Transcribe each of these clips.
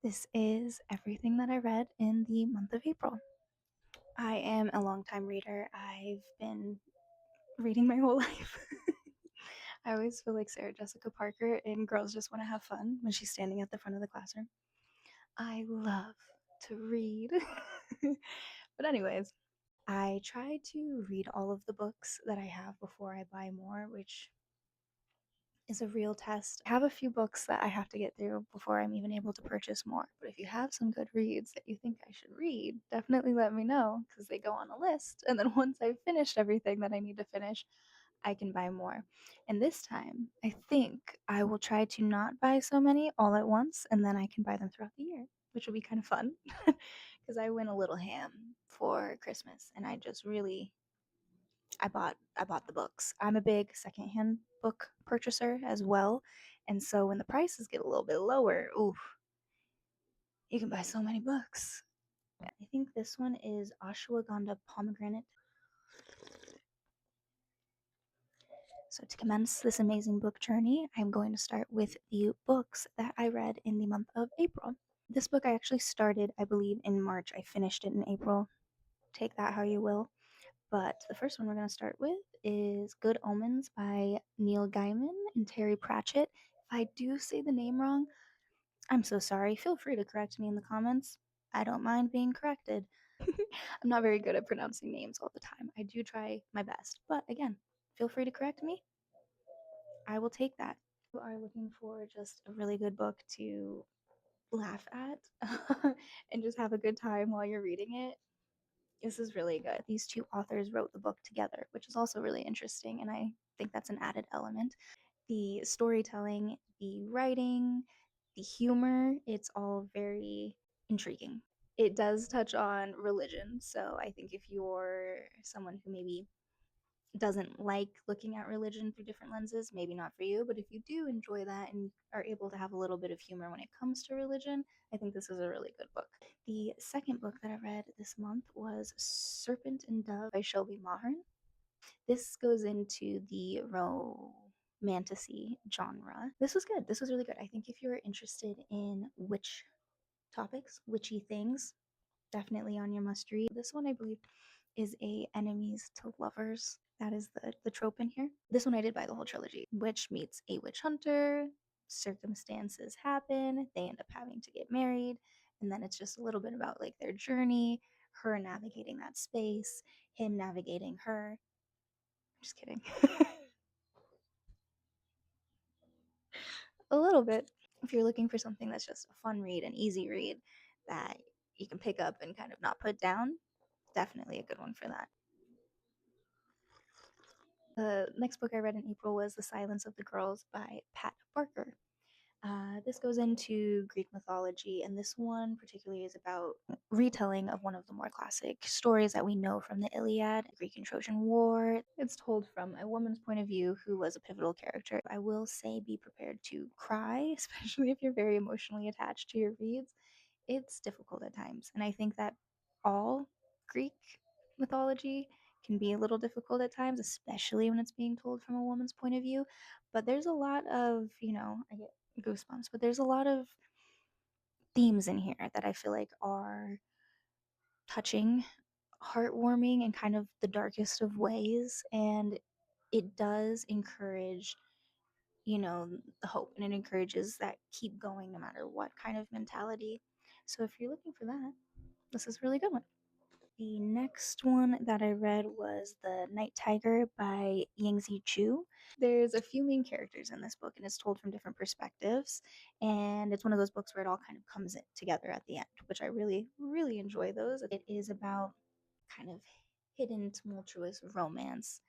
This is everything that I read in the month of April. I am a longtime reader. I've been reading my whole life. I always feel like Sarah Jessica Parker in Girls Just Want to Have Fun when she's standing at the front of the classroom. I love to read. But, anyways, I try to read all of the books that I have before I buy more, which is a real test. I have a few books that I have to get through before I'm even able to purchase more. But if you have some good reads that you think I should read, definitely let me know because they go on a list. And then once I've finished everything that I need to finish, I can buy more. And this time, I think I will try to not buy so many all at once and then I can buy them throughout the year, which will be kind of fun because I went a little ham for Christmas and I just really I bought the books. I'm a big secondhand book purchaser as well, and so when the prices get a little bit lower, ooh, you can buy so many books. I think this one is Ashwagandha Pomegranate. So to commence this amazing book journey, I'm going to start with the books that I read in the month of April. This book I actually started, I believe, in March. I finished it in April. Take that how you will. But the first one we're going to start with is Good Omens by Neil Gaiman and Terry Pratchett. If I do say the name wrong, I'm so sorry. Feel free to correct me in the comments. I don't mind being corrected. I'm not very good at pronouncing names all the time. I do try my best. But again, feel free to correct me. I will take that. If you are looking for just a really good book to laugh at and just have a good time while you're reading it, this is really good. These two authors wrote the book together, which is also really interesting, and I think that's an added element. The storytelling, the writing, the humor, it's all very intriguing. It does touch on religion, so I think if you're someone who maybe doesn't like looking at religion through different lenses, maybe not for you, but if you do enjoy that and are able to have a little bit of humor when it comes to religion, I think this is a really good book. The second book that I read this month was Serpent and Dove by Shelby Mahern. This goes into the romantasy genre. This was good. This was really good. I think if you're interested in witch topics, witchy things, definitely on your must read. This one I believe is a enemies to lovers. That is the trope in here. This one I did buy the whole trilogy. Witch meets a witch hunter, circumstances happen, they end up having to get married, and then it's just a little bit about like their journey, her navigating that space, him navigating her. I'm just kidding. A little bit. If you're looking for something that's just a fun read, an easy read that you can pick up and kind of not put down, definitely a good one for that. The next book I read in April was The Silence of the Girls by Pat Barker. This goes into Greek mythology, and this one particularly is about retelling of one of the more classic stories that we know from the Iliad, Greek and Trojan War. It's told from a woman's point of view who was a pivotal character. I will say be prepared to cry, especially if you're very emotionally attached to your reads. It's difficult at times, and I think that all Greek mythology can be a little difficult at times, especially when it's being told from a woman's point of view. But there's a lot of, I get goosebumps, but there's a lot of themes in here that I feel like are touching, heartwarming, and kind of the darkest of ways. And it does encourage, the hope, and it encourages that keep going no matter what kind of mentality. So if you're looking for that, this is a really good one. The next one that I read was The Night Tiger by Yingzi Chu. There's a few main characters in this book, and it's told from different perspectives. And it's one of those books where it all kind of comes together at the end, which I really, really enjoy those. It is about kind of hidden, tumultuous romance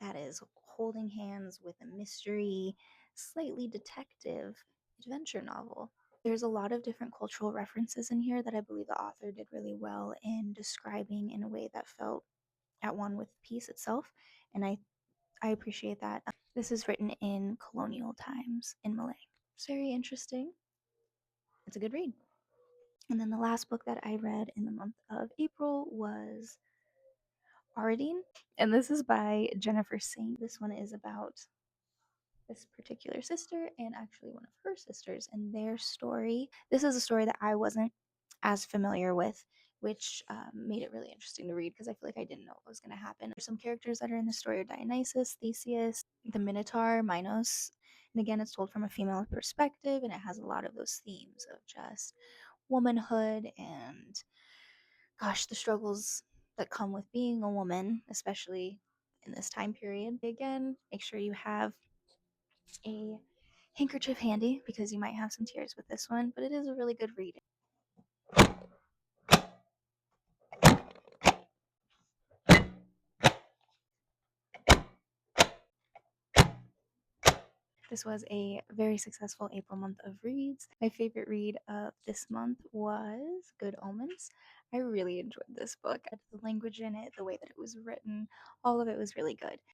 that is holding hands with a mystery, slightly detective adventure novel. There's a lot of different cultural references in here that I believe the author did really well in describing in a way that felt at one with the piece itself. And I appreciate that. This is written in colonial times in Malay. It's very interesting. It's a good read. And then the last book that I read in the month of April was Aradine, and this is by Jennifer Saint. This one is about this particular sister and actually one of her sisters and their story. This is a story that I wasn't as familiar with, which made it really interesting to read because I feel like I didn't know what was going to happen. There's some characters that are in the story are Dionysus, Theseus, the Minotaur, Minos. And again, it's told from a female perspective and it has a lot of those themes of just womanhood and, gosh, the struggles that come with being a woman, especially in this time period. Again, make sure you have a handkerchief handy because you might have some tears with this one, but it is a really good read. This was a very successful April month of reads. My favorite read of this month was Good Omens. I really enjoyed this book. The language in it, the way that it was written, all of it was really good.